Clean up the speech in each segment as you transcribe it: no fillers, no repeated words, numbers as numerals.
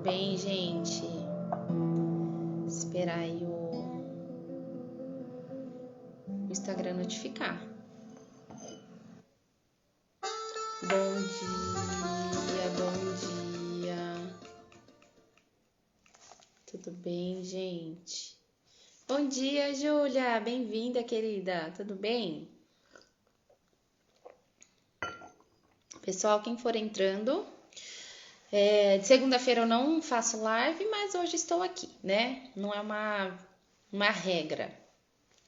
bem, gente? Esperar aí o Instagram notificar. Bom dia. Tudo bem, gente? Bom dia, Júlia. Bem-vinda, querida. Tudo bem? Pessoal, quem for entrando, de segunda-feira eu não faço live, mas hoje estou aqui, né? Não é uma regra.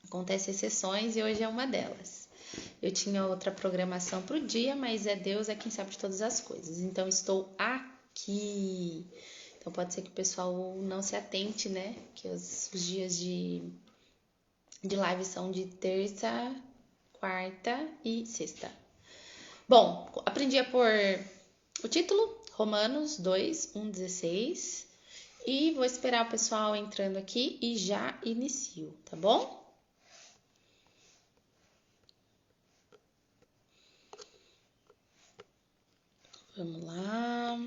Acontecem exceções e hoje é uma delas. Eu tinha outra programação para o dia, mas Deus é quem sabe de todas as coisas. Então, estou aqui. Então, pode ser que o pessoal não se atente, né? Que os dias de live são de terça, quarta e sexta. Bom, aprendi a pôr o título, Romanos 2, 1, 16. E vou esperar o pessoal entrando aqui e já inicio, tá bom? Vamos lá.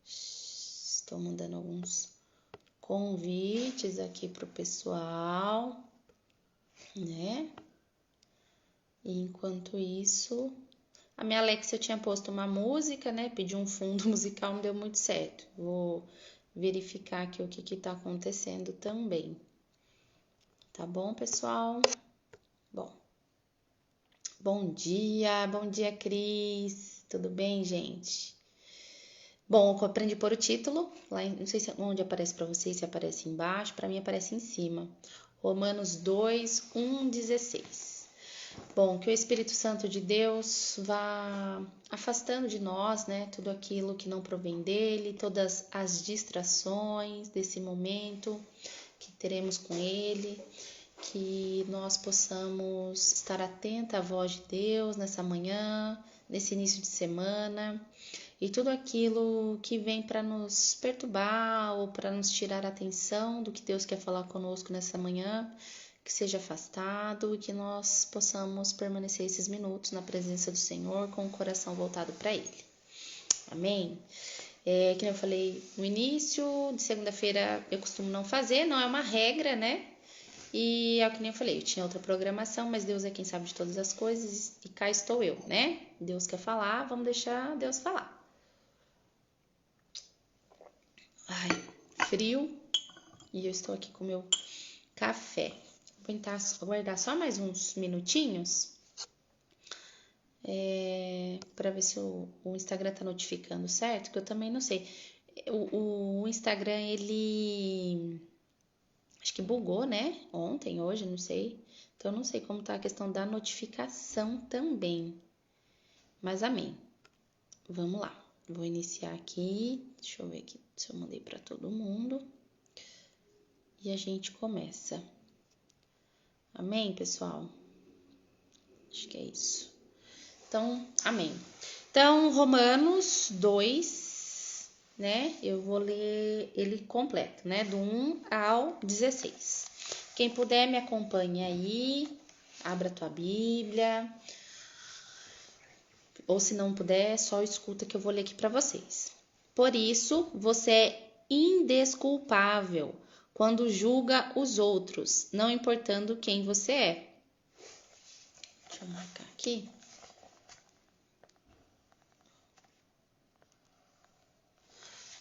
Estou mandando alguns convites aqui pro pessoal, né? E enquanto isso, a minha Alexa tinha posto uma música, né? Pedi um fundo musical, não deu muito certo. Vou verificar aqui o que tá acontecendo também. Tá bom, pessoal? Bom dia, Cris. Tudo bem, gente? Bom, eu aprendi por o título, lá não sei onde aparece para vocês, se aparece embaixo, para mim aparece em cima. Romanos 2, 1, 16. Bom, que o Espírito Santo de Deus vá afastando de nós, né, tudo aquilo que não provém dele, todas as distrações desse momento que teremos com ele, que nós possamos estar atenta à voz de Deus nessa manhã, nesse início de semana, e tudo aquilo que vem para nos perturbar ou para nos tirar a atenção do que Deus quer falar conosco nessa manhã, que seja afastado e que nós possamos permanecer esses minutos na presença do Senhor com o coração voltado para Ele. Amém? Que eu falei no início, de segunda-feira eu costumo não fazer, não é uma regra, né? E é o que nem eu falei, eu tinha outra programação, mas Deus é quem sabe de todas as coisas e cá estou eu, né? Deus quer falar, vamos deixar Deus falar. Ai, frio e eu estou aqui com meu café. Vou tentar aguardar só mais uns minutinhos para ver se o Instagram tá notificando certo, que eu também não sei. O Instagram, ele acho que bugou, né? Ontem, hoje, não sei. Então, eu não sei como tá a questão da notificação também. Mas amém. Vamos lá. Vou iniciar aqui. Deixa eu ver aqui se eu mandei para todo mundo. E a gente começa. Amém, pessoal? Acho que é isso. Então, amém. Então, Romanos 2, né? Eu vou ler ele completo, né? Do 1 ao 16. Quem puder, me acompanhe aí. Abra a tua Bíblia. Ou se não puder, só escuta que eu vou ler aqui para vocês. Por isso, você é indesculpável quando julga os outros, não importando quem você é. Deixa eu marcar aqui.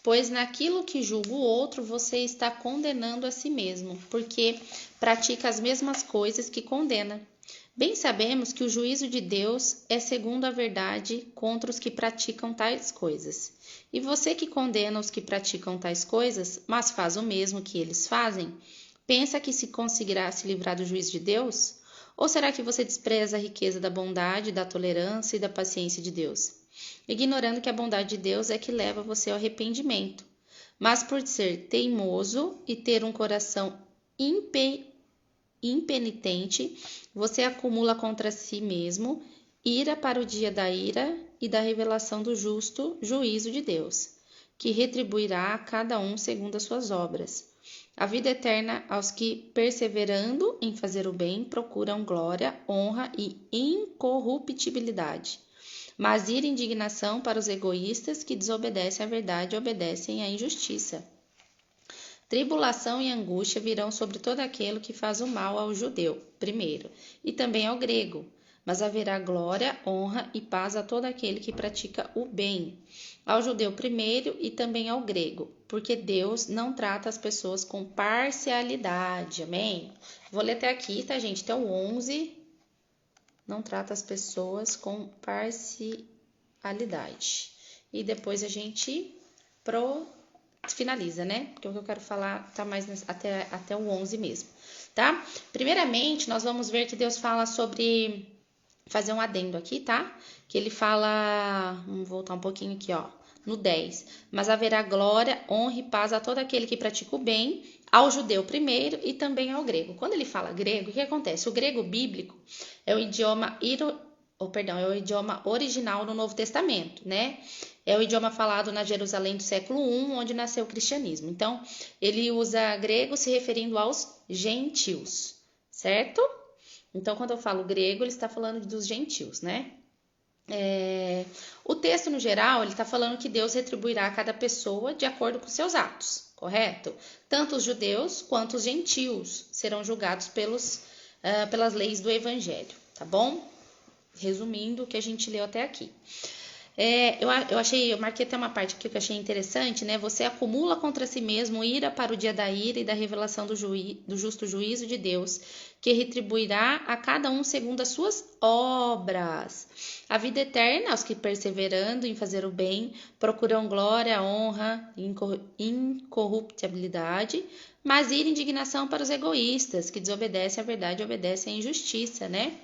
Pois naquilo que julga o outro, você está condenando a si mesmo, porque pratica as mesmas coisas que condena. Bem sabemos que o juízo de Deus é segundo a verdade contra os que praticam tais coisas. E você que condena os que praticam tais coisas, mas faz o mesmo que eles fazem, pensa que se conseguirá se livrar do juízo de Deus? Ou será que você despreza a riqueza da bondade, da tolerância e da paciência de Deus, ignorando que a bondade de Deus é que leva você ao arrependimento? Mas por ser teimoso e ter um coração impenitente, você acumula contra si mesmo ira para o dia da ira e da revelação do justo juízo de Deus, que retribuirá a cada um segundo as suas obras. A vida eterna aos que, perseverando em fazer o bem, procuram glória, honra e incorruptibilidade. mas ira e indignação para os egoístas que desobedecem à verdade e obedecem à injustiça. Tribulação e angústia virão sobre todo aquele que faz o mal ao judeu, primeiro, e também ao grego. Mas haverá glória, honra e paz a todo aquele que pratica o bem, ao judeu primeiro e também ao grego, porque Deus não trata as pessoas com parcialidade. Amém? Vou ler até aqui, tá, gente? Até o 11. Não trata as pessoas com parcialidade. E depois a gente finaliza, né? Porque o que eu quero falar tá mais até o 11 mesmo, tá? Primeiramente, nós vamos ver que Deus fala sobre... Fazer um adendo aqui, tá? Que ele fala... Vamos voltar um pouquinho aqui, ó. No 10. Mas haverá glória, honra e paz a todo aquele que pratica o bem, ao judeu primeiro e também ao grego. Quando ele fala grego, o que acontece? O grego bíblico é o idioma... é o idioma original no Novo Testamento, né? É o idioma falado na Jerusalém do século I, onde nasceu o cristianismo. Então, ele usa grego se referindo aos gentios, certo? Então, quando eu falo grego, ele está falando dos gentios, né? O texto, no geral, ele está falando que Deus retribuirá a cada pessoa de acordo com seus atos, correto? Tanto os judeus quanto os gentios serão julgados pelas leis do evangelho, tá bom? Resumindo o que a gente leu até aqui. Eu marquei até uma parte aqui que eu achei interessante, né? Você acumula contra si mesmo ira para o dia da ira e da revelação do justo juízo de Deus, que retribuirá a cada um segundo as suas obras. A vida eterna aos que, perseverando em fazer o bem, procuram glória, honra e incorruptibilidade, mas ira e indignação para os egoístas, que desobedecem à verdade e obedecem à injustiça, né?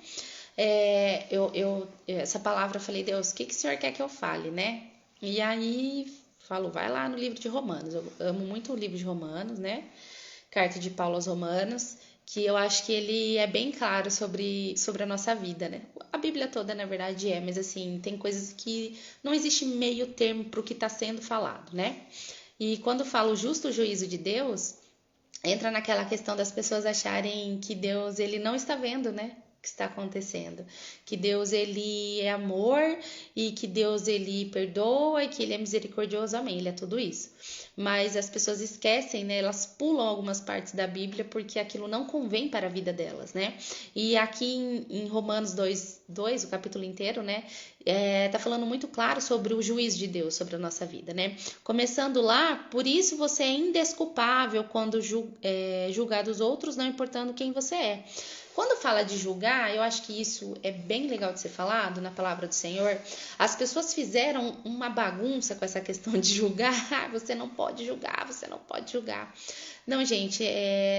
Essa palavra eu falei, Deus, o que o Senhor quer que eu fale, né? E aí, falou, vai lá no livro de Romanos. Eu amo muito o livro de Romanos, né? Carta de Paulo aos Romanos, que eu acho que ele é bem claro sobre a nossa vida, né? A Bíblia toda, na verdade, mas assim, tem coisas que não existe meio termo para o que está sendo falado, né? E quando fala o justo juízo de Deus, entra naquela questão das pessoas acharem que Deus, ele não está vendo, né? Que está acontecendo, que Deus ele é amor e que Deus ele perdoa e que ele é misericordioso, amém, ele é tudo isso, mas as pessoas esquecem, né, elas pulam algumas partes da Bíblia porque aquilo não convém para a vida delas, né, e aqui em Romanos 2, o capítulo inteiro, né, tá falando muito claro sobre o juízo de Deus sobre a nossa vida, né, começando lá, por isso você é indesculpável quando julgar dos outros, não importando quem você é. Quando fala de julgar, eu acho que isso é bem legal de ser falado na palavra do Senhor. As pessoas fizeram uma bagunça com essa questão de julgar. Você não pode julgar, você não pode julgar. Não, gente,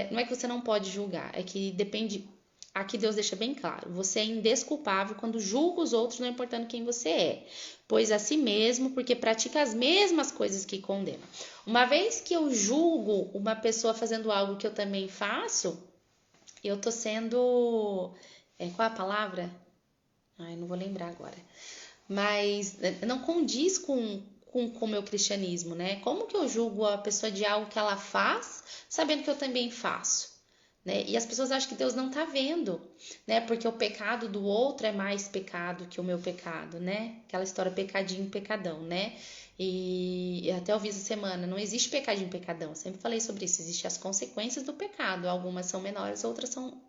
não é que você não pode julgar, é que depende... Aqui Deus deixa bem claro, você é indesculpável quando julga os outros, não importando quem você é, pois a si mesmo, porque pratica as mesmas coisas que condena. Uma vez que eu julgo uma pessoa fazendo algo que eu também faço, eu tô sendo... qual é a palavra? Ai, não vou lembrar agora. Mas não condiz com o meu cristianismo, né? Como que eu julgo a pessoa de algo que ela faz, sabendo que eu também faço? Né? E as pessoas acham que Deus não tá vendo, né? Porque o pecado do outro é mais pecado que o meu pecado, né? Aquela história pecadinho, pecadão, né? E até eu vi essa semana, não existe pecadinho, pecadão. Eu sempre falei sobre isso, existem as consequências do pecado. Algumas são menores, outras são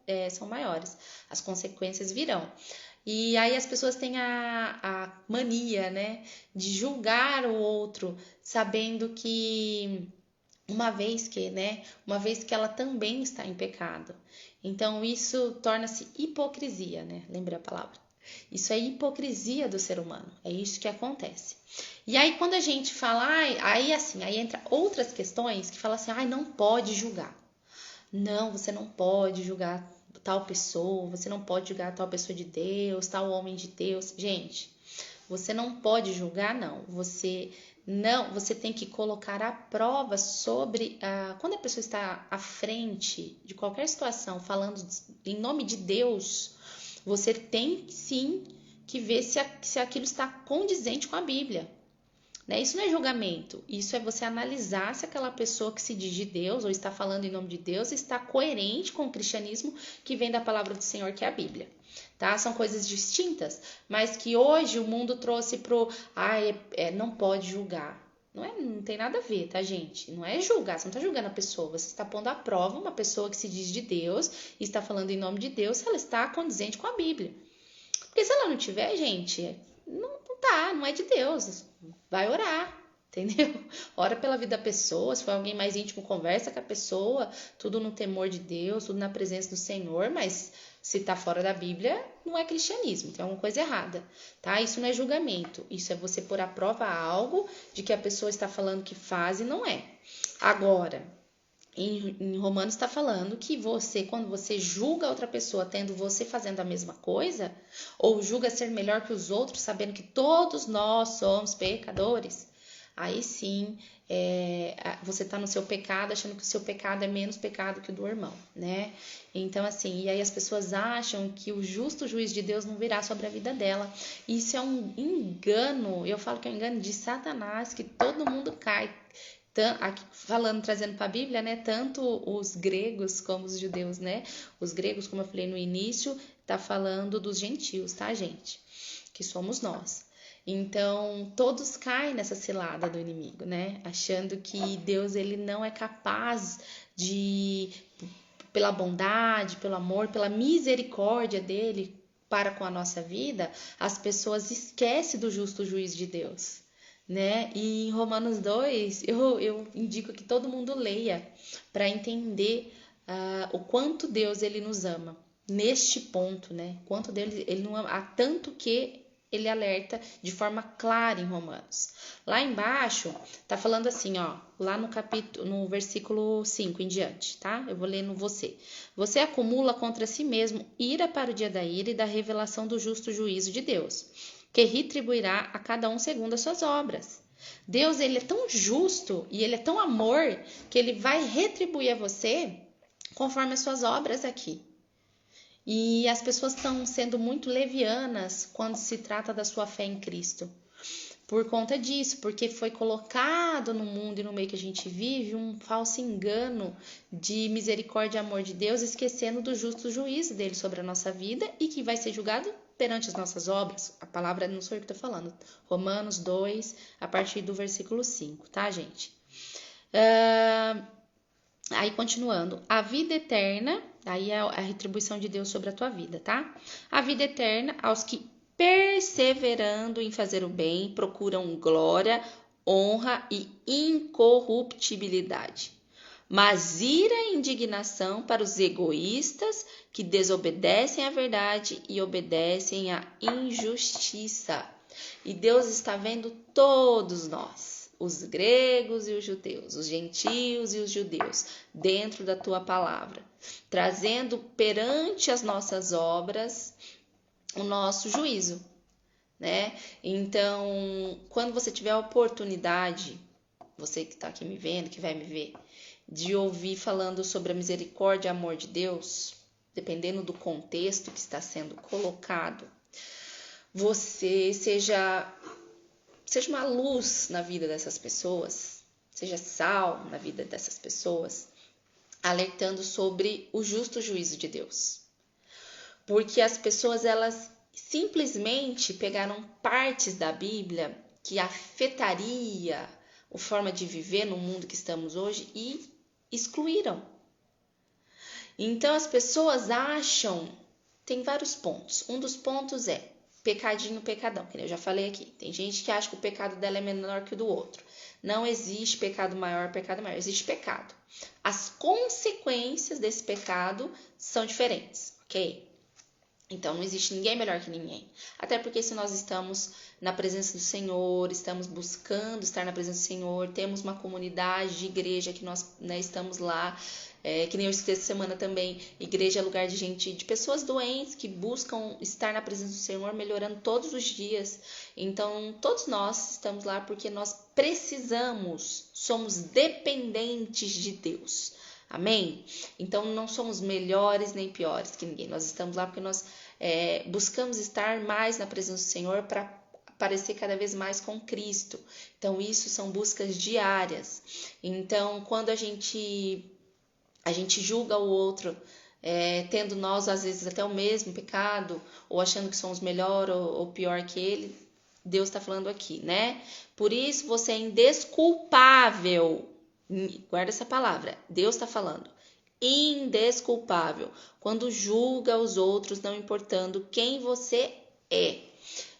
maiores. As consequências virão. E aí as pessoas têm a mania, né? De julgar o outro, sabendo que... Uma vez que ela também está em pecado. Então, isso torna-se hipocrisia, né? Lembrei a palavra. Isso é hipocrisia do ser humano. É isso que acontece. E aí, quando a gente fala... Aí entra outras questões que falam assim... não pode julgar. Não, você não pode julgar tal pessoa. Você não pode julgar tal pessoa de Deus, tal homem de Deus. Gente, você não pode julgar, não. Você tem que colocar à prova sobre... quando a pessoa está à frente de qualquer situação, falando em nome de Deus, você tem sim que ver se aquilo está condizente com a Bíblia. né? Isso não é julgamento, isso é você analisar se aquela pessoa que se diz de Deus ou está falando em nome de Deus está coerente com o cristianismo que vem da palavra do Senhor, que é a Bíblia. Tá? São coisas distintas, mas que hoje o mundo trouxe pro não pode julgar. Não tem nada a ver, tá, gente? Não é julgar, você não está julgando a pessoa, você está pondo à prova uma pessoa que se diz de Deus e está falando em nome de Deus, se ela está condizente com a Bíblia. Porque se ela não tiver, gente, não é de Deus. Vai orar, entendeu? Ora pela vida da pessoa, se for alguém mais íntimo, conversa com a pessoa, tudo no temor de Deus, tudo na presença do Senhor, mas se tá fora da Bíblia, não é cristianismo, tem alguma coisa errada, tá? Isso não é julgamento, isso é você pôr à prova algo de que a pessoa está falando que faz e não é. Agora, em Romanos está falando que você, quando você julga outra pessoa tendo você fazendo a mesma coisa, ou julga ser melhor que os outros, sabendo que todos nós somos pecadores, aí sim você está no seu pecado, achando que o seu pecado é menos pecado que o do irmão, né? Então, assim, e aí as pessoas acham que o justo juiz de Deus não virá sobre a vida dela. Isso é um engano, eu falo que é um engano de Satanás, que todo mundo cai. Aqui, trazendo para a Bíblia, né? Tanto os gregos como os judeus, né? Os gregos, como eu falei no início, tá falando dos gentios, tá, gente? Que somos nós. Então, todos caem nessa cilada do inimigo, né? Achando que Deus ele não é capaz de, pela bondade, pelo amor, pela misericórdia dele para com a nossa vida, as pessoas esquecem do justo juiz de Deus, né? E em Romanos 2, eu indico que todo mundo leia para entender o quanto Deus ele nos ama neste ponto, né? Quanto Deus ele não ama, há tanto que ele alerta de forma clara em Romanos. Lá embaixo tá falando assim, ó, lá no versículo 5 em diante, tá? Eu vou ler no você. Você acumula contra si mesmo ira para o dia da ira e da revelação do justo juízo de Deus, que retribuirá a cada um segundo as suas obras. Deus, ele é tão justo e ele é tão amor que ele vai retribuir a você conforme as suas obras aqui. E as pessoas estão sendo muito levianas quando se trata da sua fé em Cristo. Por conta disso, porque foi colocado no mundo e no meio que a gente vive um falso engano de misericórdia e amor de Deus, esquecendo do justo juízo dele sobre a nossa vida e que vai ser julgado perante as nossas obras. A palavra não sou eu que estou falando. Romanos 2, a partir do versículo 5, tá, gente? Aí, continuando. A vida eterna, aí é a retribuição de Deus sobre a tua vida, tá? A vida eterna aos que, perseverando em fazer o bem, procuram glória, honra e incorruptibilidade. Mas ira e indignação para os egoístas que desobedecem à verdade e obedecem à injustiça. E Deus está vendo todos nós, os gregos e os judeus, os gentios e os judeus, dentro da tua palavra, trazendo perante as nossas obras o nosso juízo, né? Então, quando você tiver a oportunidade, você que está aqui me vendo, que vai me ver, de ouvir falando sobre a misericórdia e amor de Deus, dependendo do contexto que está sendo colocado, você seja uma luz na vida dessas pessoas, seja sal na vida dessas pessoas, alertando sobre o justo juízo de Deus. Porque as pessoas, elas simplesmente pegaram partes da Bíblia que afetaria a forma de viver no mundo que estamos hoje e excluíram. Então as pessoas acham, tem vários pontos. Um dos pontos é pecadinho, pecadão, que eu já falei aqui. Tem gente que acha que o pecado dela é menor que o do outro. Não existe pecado maior, existe pecado. As consequências desse pecado são diferentes, ok? Então, não existe ninguém melhor que ninguém. Até porque se nós estamos na presença do Senhor, estamos buscando estar na presença do Senhor, temos uma comunidade de igreja que nós estamos lá, que nem eu disse essa semana também, igreja é lugar de gente, de pessoas doentes que buscam estar na presença do Senhor, melhorando todos os dias. Então, todos nós estamos lá porque nós precisamos, somos dependentes de Deus. Amém? Então, não somos melhores nem piores que ninguém. Nós estamos lá porque nós buscamos estar mais na presença do Senhor para parecer cada vez mais com Cristo. Então, isso são buscas diárias. Então, quando a gente julga o outro, tendo nós, às vezes, até o mesmo pecado, ou achando que somos melhor ou pior que ele, Deus está falando aqui, né? Por isso, você é indesculpável. Guarda essa palavra. Deus está falando. Indesculpável. Quando julga os outros, não importando quem você é.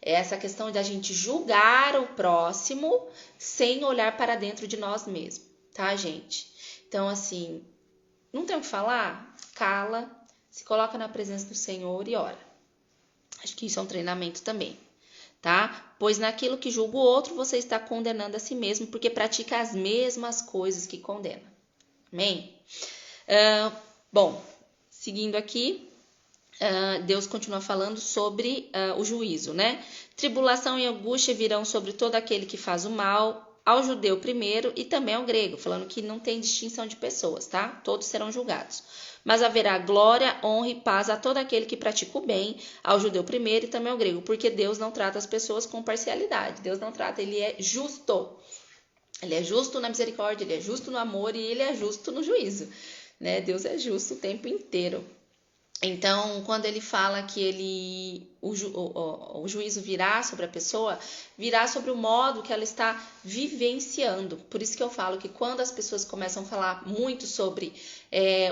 É essa questão da gente julgar o próximo sem olhar para dentro de nós mesmos, tá, gente? Então, assim, não tem o que falar? Cala, se coloca na presença do Senhor e ora. Acho que isso é um treinamento também, tá? Pois naquilo que julga o outro, você está condenando a si mesmo, porque pratica as mesmas coisas que condena. Amém? Bom, seguindo aqui, Deus continua falando sobre o juízo, né? Tribulação e angústia virão sobre todo aquele que faz o mal, ao judeu primeiro e também ao grego, falando que não tem distinção de pessoas, tá? Todos serão julgados. Mas haverá glória, honra e paz a todo aquele que pratica o bem, ao judeu primeiro e também ao grego, porque Deus não trata as pessoas com parcialidade. Deus não trata, ele é justo. Ele é justo na misericórdia, ele é justo no amor e ele é justo no juízo, né? Deus é justo o tempo inteiro. Então, quando ele fala que o juízo virá sobre a pessoa, virá sobre o modo que ela está vivenciando. Por isso que eu falo que quando as pessoas começam a falar muito sobre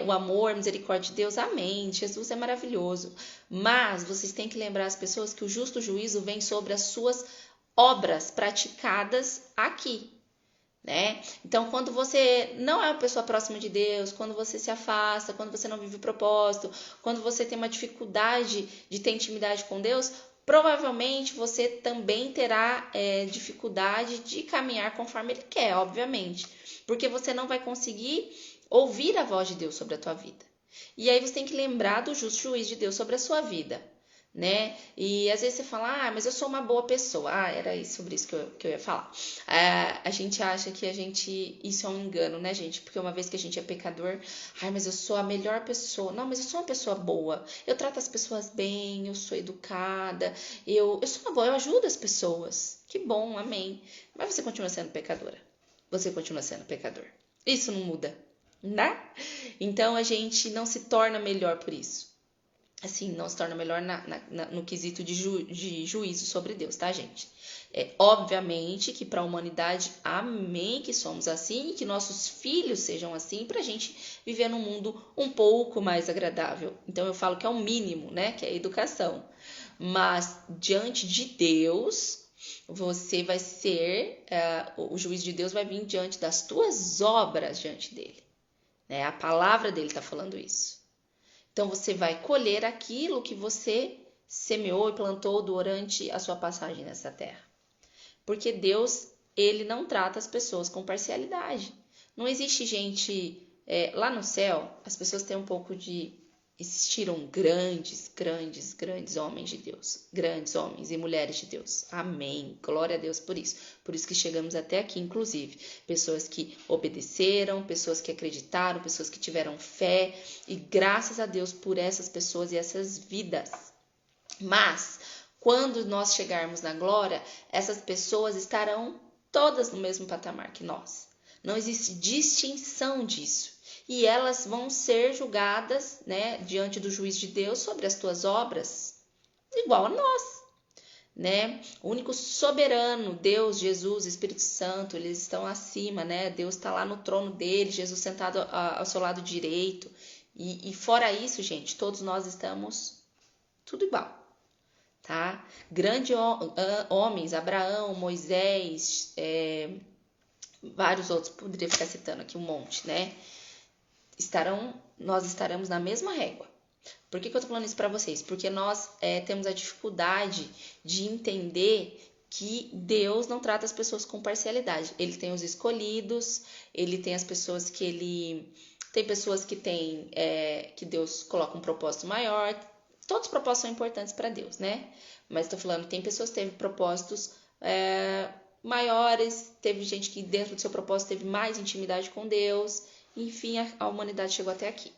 o amor, a misericórdia de Deus, amém, Jesus é maravilhoso. Mas vocês têm que lembrar as pessoas que o justo juízo vem sobre as suas obras praticadas aqui. Né? Então, quando você não é uma pessoa próxima de Deus, quando você se afasta, quando você não vive o propósito, quando você tem uma dificuldade de ter intimidade com Deus, provavelmente você também terá dificuldade de caminhar conforme Ele quer, obviamente, porque você não vai conseguir ouvir a voz de Deus sobre a tua vida. E aí você tem que lembrar do justo juízo de Deus sobre a sua vida. Né? E às vezes você fala, mas eu sou uma boa pessoa. Era sobre isso que eu ia falar. A gente acha que isso é um engano, né, gente? Porque uma vez que a gente é pecador, mas eu sou a melhor pessoa. Não, mas eu sou uma pessoa boa. Eu trato as pessoas bem, eu sou educada, eu sou uma boa, eu ajudo as pessoas. Que bom, amém. Mas você continua sendo pecadora. Você continua sendo pecador. Isso não muda, né? Então a gente não se torna melhor por isso. Assim, não se torna melhor no quesito de juízo sobre Deus, tá, gente? Obviamente que para a humanidade, amém, que somos assim e que nossos filhos sejam assim, para a gente viver num mundo um pouco mais agradável. Então, eu falo que é o mínimo, né? Que é a educação. Mas, diante de Deus, você vai ser, o juízo de Deus vai vir diante das tuas obras diante dele. Né? A palavra dele está falando isso. Então, você vai colher aquilo que você semeou e plantou durante a sua passagem nessa terra. Porque Deus, ele não trata as pessoas com parcialidade. Não existe gente... lá no céu, as pessoas têm um pouco de... Existiram grandes homens de Deus. Grandes homens e mulheres de Deus. Amém. Glória a Deus por isso. Por isso que chegamos até aqui, inclusive. Pessoas que obedeceram, pessoas que acreditaram, pessoas que tiveram fé. E graças a Deus por essas pessoas e essas vidas. Mas, quando nós chegarmos na glória, essas pessoas estarão todas no mesmo patamar que nós. Não existe distinção disso. E elas vão ser julgadas, né, diante do juízo de Deus sobre as tuas obras, igual a nós, né? O único soberano, Deus, Jesus, Espírito Santo, eles estão acima, né? Deus está lá no trono dele, Jesus sentado ao seu lado direito. E fora isso, gente, todos nós estamos tudo igual, tá? Grandes homens, Abraão, Moisés, vários outros, poderia ficar citando aqui um monte, né? Nós estaremos na mesma régua. Por que eu tô falando isso para vocês? Porque nós temos a dificuldade de entender que Deus não trata as pessoas com parcialidade. Ele tem os escolhidos, ele tem as pessoas que ele... Tem pessoas que tem que Deus coloca um propósito maior. Todos os propósitos são importantes para Deus, né? Mas tô falando, tem pessoas que teve propósitos maiores, teve gente que dentro do seu propósito teve mais intimidade com Deus. Enfim, a humanidade chegou até aqui,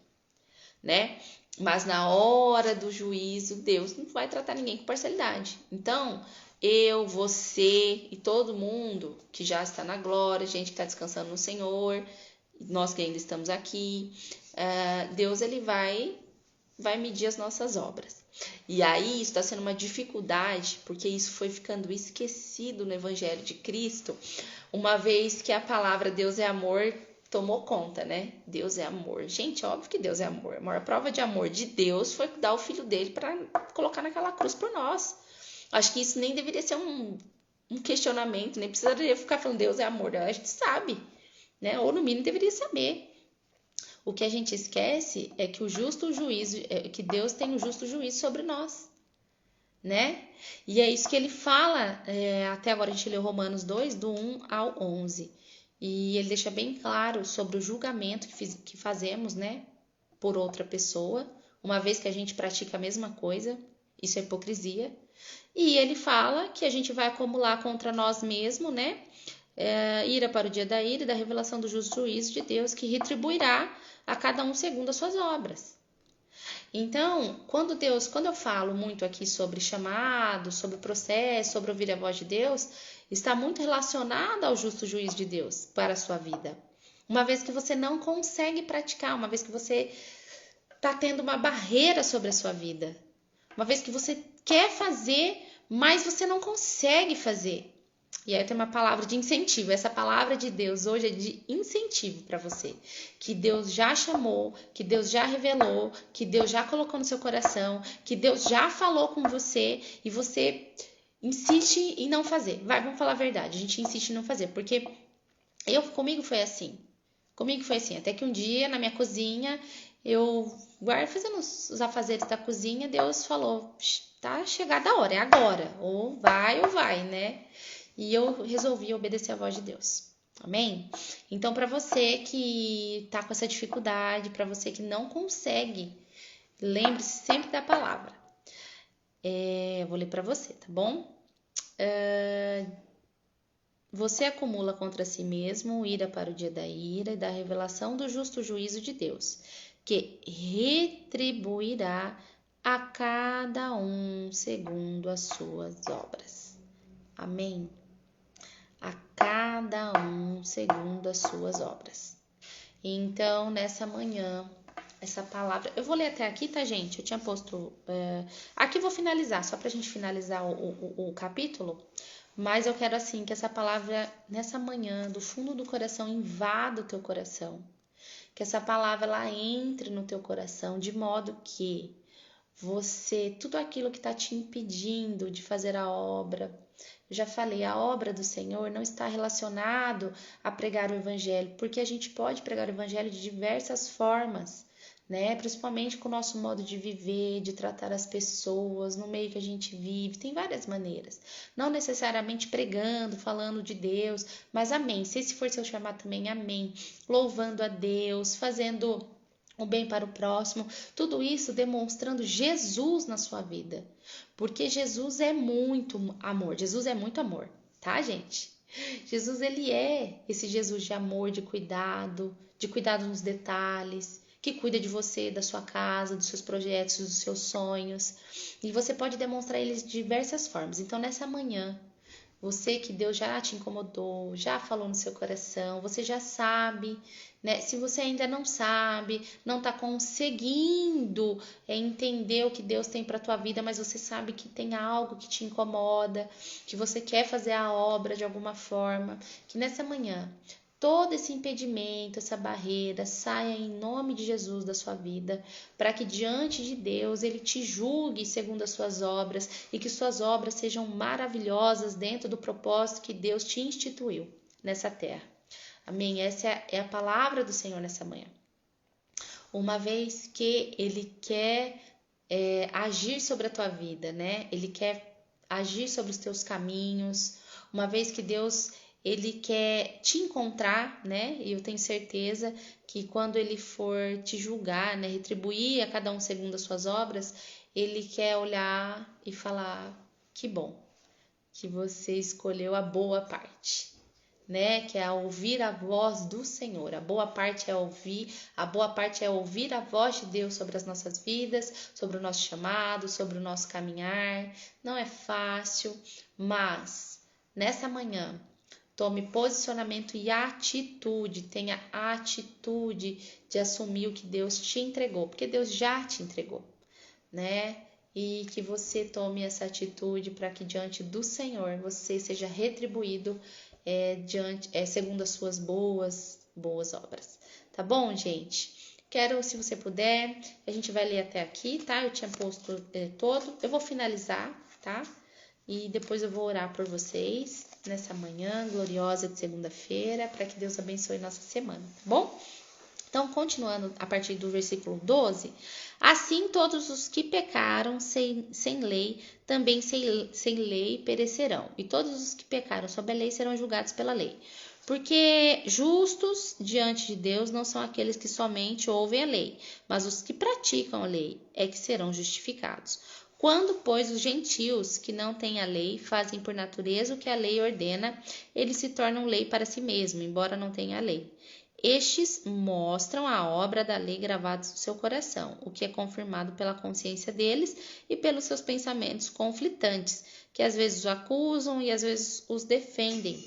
né? Mas na hora do juízo, Deus não vai tratar ninguém com parcialidade. Então, eu, você e todo mundo que já está na glória, gente que está descansando no Senhor, nós que ainda estamos aqui, Deus ele vai medir as nossas obras. E aí isso está sendo uma dificuldade, porque isso foi ficando esquecido no Evangelho de Cristo, uma vez que a palavra Deus é amor tomou conta, né? Deus é amor. Gente, óbvio que Deus é amor. A maior prova de amor de Deus foi dar o filho dele para colocar naquela cruz por nós. Acho que isso nem deveria ser um questionamento, nem precisaria ficar falando Deus é amor. A gente sabe, né? Ou no mínimo deveria saber. O que a gente esquece é que o justo juízo, que Deus tem o justo juízo sobre nós, né? E é isso que ele fala, até agora a gente leu Romanos 2, do 1 ao 11. E ele deixa bem claro sobre o julgamento que fazemos, né, por outra pessoa, uma vez que a gente pratica a mesma coisa, isso é hipocrisia. E ele fala que a gente vai acumular contra nós mesmos, né, ira para o dia da ira e da revelação do justo juízo de Deus, que retribuirá a cada um segundo as suas obras. Então, quando eu falo muito aqui sobre chamado, sobre o processo, sobre ouvir a voz de Deus, está muito relacionado ao justo juízo de Deus para a sua vida. Uma vez que você não consegue praticar, uma vez que você está tendo uma barreira sobre a sua vida, uma vez que você quer fazer, mas você não consegue fazer. E aí tem uma palavra de incentivo. Essa palavra de Deus hoje é de incentivo para você. Que Deus já chamou, que Deus já revelou, que Deus já colocou no seu coração, que Deus já falou com você e você insiste em não fazer. Vamos falar a verdade, a gente insiste em não fazer. Porque comigo foi assim. Até que um dia na minha cozinha, eu fazendo os afazeres da cozinha, Deus falou, tá chegada a hora, é agora. Ou vai, né? E eu resolvi obedecer a voz de Deus. Amém? Então, para você que tá com essa dificuldade, para você que não consegue, lembre-se sempre da palavra. Eu vou ler para você, tá bom? Você acumula contra si mesmo ira para o dia da ira e da revelação do justo juízo de Deus, que retribuirá a cada um segundo as suas obras. Amém? A cada um segundo as suas obras. Então, nessa manhã, essa palavra... Eu vou ler até aqui, tá, gente? Eu tinha posto... Aqui eu vou finalizar, só pra gente finalizar o capítulo. Mas eu quero, assim, que essa palavra, nessa manhã, do fundo do coração, invada o teu coração. Que essa palavra, ela entre no teu coração, de modo que tudo aquilo que está te impedindo de fazer a obra... Eu já falei, a obra do Senhor não está relacionado a pregar o evangelho, porque a gente pode pregar o evangelho de diversas formas, né? Principalmente com o nosso modo de viver, de tratar as pessoas, no meio que a gente vive, tem várias maneiras. Não necessariamente pregando, falando de Deus, mas amém. Se esse for seu chamado também, amém. Louvando a Deus, fazendo o bem para o próximo, tudo isso demonstrando Jesus na sua vida, porque Jesus é muito amor, tá, gente? Jesus, ele é esse Jesus de amor, de cuidado nos detalhes, que cuida de você, da sua casa, dos seus projetos, dos seus sonhos, e você pode demonstrar eles de diversas formas. Então, nessa manhã, você que Deus já te incomodou, já falou no seu coração, você já sabe, né? Se você ainda não sabe, não está conseguindo entender o que Deus tem para a tua vida, mas você sabe que tem algo que te incomoda, que você quer fazer a obra de alguma forma, que nessa manhã todo esse impedimento, essa barreira saia em nome de Jesus da sua vida, para que diante de Deus Ele te julgue segundo as suas obras e que suas obras sejam maravilhosas dentro do propósito que Deus te instituiu nessa terra. Amém? Essa é a palavra do Senhor nessa manhã. Uma vez que Ele quer agir sobre a tua vida, né? Ele quer agir sobre os teus caminhos, uma vez que Deus... Ele quer te encontrar, né? E eu tenho certeza que quando ele for te julgar, né? Retribuir a cada um segundo as suas obras, ele quer olhar e falar, que bom que você escolheu a boa parte, né? Que é a ouvir a voz do Senhor. A boa parte é ouvir a voz de Deus sobre as nossas vidas, sobre o nosso chamado, sobre o nosso caminhar. Não é fácil, mas nessa manhã tome posicionamento e atitude, tenha atitude de assumir o que Deus te entregou, porque Deus já te entregou, né? E que você tome essa atitude para que diante do Senhor você seja retribuído segundo as suas boas obras. Tá bom, gente? Quero, se você puder, a gente vai ler até aqui, tá? Eu tinha posto todo. Eu vou finalizar, tá? E depois eu vou orar por vocês nessa manhã gloriosa de segunda-feira, para que Deus abençoe nossa semana, tá bom? Então, continuando a partir do versículo 12, assim todos os que pecaram sem lei, também sem lei perecerão, e todos os que pecaram sob a lei serão julgados pela lei. Porque justos diante de Deus não são aqueles que somente ouvem a lei, mas os que praticam a lei é que serão justificados. Quando, pois, os gentios que não têm a lei fazem por natureza o que a lei ordena, eles se tornam lei para si mesmos, embora não tenham a lei. Estes mostram a obra da lei gravada no seu coração, o que é confirmado pela consciência deles e pelos seus pensamentos conflitantes, que às vezes os acusam e às vezes os defendem.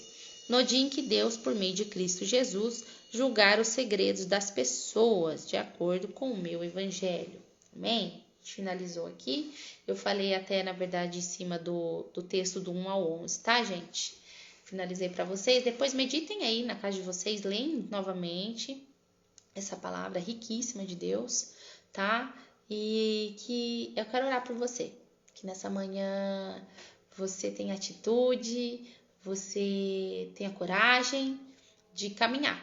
No dia em que Deus, por meio de Cristo Jesus, julgar os segredos das pessoas, de acordo com o meu evangelho. Amém? A gente finalizou aqui. Eu falei até, na verdade, em cima do texto do 1 ao 11, tá, gente? Finalizei para vocês. Depois meditem aí na casa de vocês, leem novamente essa palavra riquíssima de Deus, tá? E que eu quero orar por você, que nessa manhã você tenha atitude, você tenha coragem de caminhar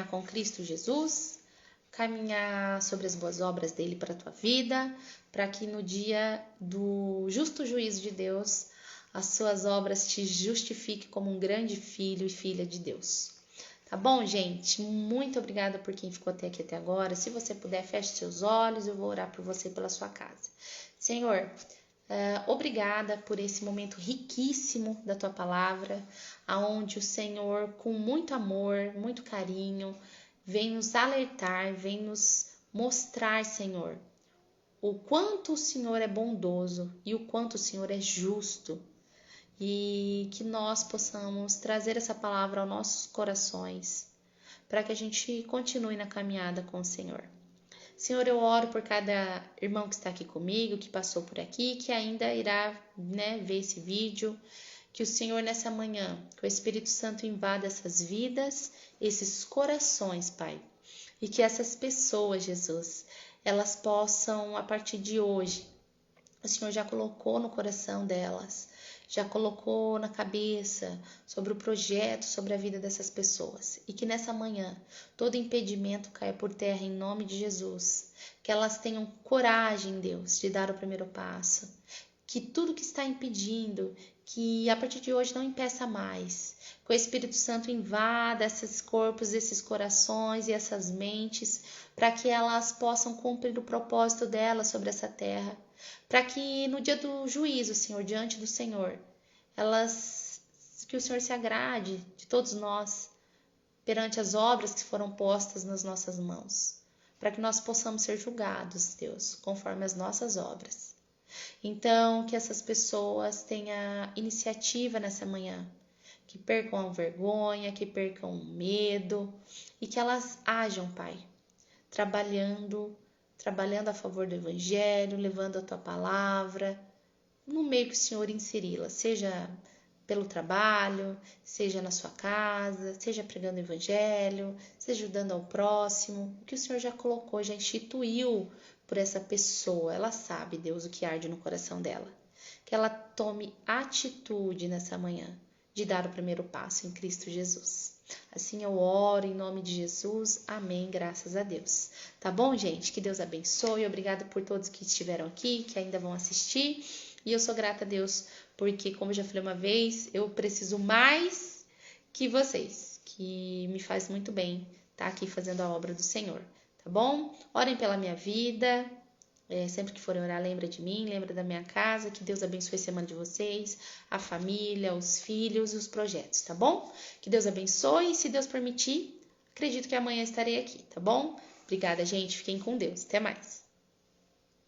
com Cristo Jesus, caminhar sobre as boas obras dele para a tua vida, para que no dia do justo juízo de Deus as suas obras te justifiquem como um grande filho e filha de Deus. Tá bom, gente? Muito obrigada por quem ficou até aqui até agora. Se você puder, feche seus olhos, eu vou orar por você pela sua casa. Senhor, obrigada por esse momento riquíssimo da tua palavra, aonde o Senhor, com muito amor, muito carinho, vem nos alertar, vem nos mostrar, Senhor, o quanto o Senhor é bondoso e o quanto o Senhor é justo. E que nós possamos trazer essa palavra aos nossos corações, para que a gente continue na caminhada com o Senhor. Senhor, eu oro por cada irmão que está aqui comigo, que passou por aqui, que ainda irá, ver esse vídeo. Que o Senhor nessa manhã, que o Espírito Santo invada essas vidas, esses corações, Pai. E que essas pessoas, Jesus, elas possam, a partir de hoje, o Senhor já colocou no coração delas, já colocou na cabeça sobre o projeto, sobre a vida dessas pessoas. E que nessa manhã todo impedimento caia por terra em nome de Jesus. Que elas tenham coragem, Deus, de dar o primeiro passo. Que tudo que está impedindo, que a partir de hoje não impeça mais. Que o Espírito Santo invada esses corpos, esses corações e essas mentes, para que elas possam cumprir o propósito delas sobre essa terra. Para que no dia do juízo, Senhor, diante do Senhor, que o Senhor se agrade de todos nós perante as obras que foram postas nas nossas mãos, para que nós possamos ser julgados, Deus, conforme as nossas obras. Então, que essas pessoas tenham iniciativa nessa manhã, que percam a vergonha, que percam o medo e que elas ajam, Pai, trabalhando a favor do Evangelho, levando a Tua palavra, no meio que o Senhor inseri-la, seja pelo trabalho, seja na sua casa, seja pregando o Evangelho, seja ajudando ao próximo, o que o Senhor já colocou, já instituiu por essa pessoa. Ela sabe, Deus, o que arde no coração dela. Que ela tome atitude nessa manhã de dar o primeiro passo em Cristo Jesus. Assim eu oro em nome de Jesus. Amém, graças a Deus. Tá bom, gente? Que Deus abençoe. Obrigada por todos que estiveram aqui, que ainda vão assistir. E eu sou grata a Deus, porque, como eu já falei uma vez, eu preciso mais que vocês, que me faz muito bem estar aqui fazendo a obra do Senhor, tá bom? Orem pela minha vida, Sempre que forem orar, lembra de mim, lembra da minha casa. Que Deus abençoe a semana de vocês, a família, os filhos e os projetos, tá bom? Que Deus abençoe e, se Deus permitir, acredito que amanhã estarei aqui, tá bom? Obrigada, gente. Fiquem com Deus. Até mais.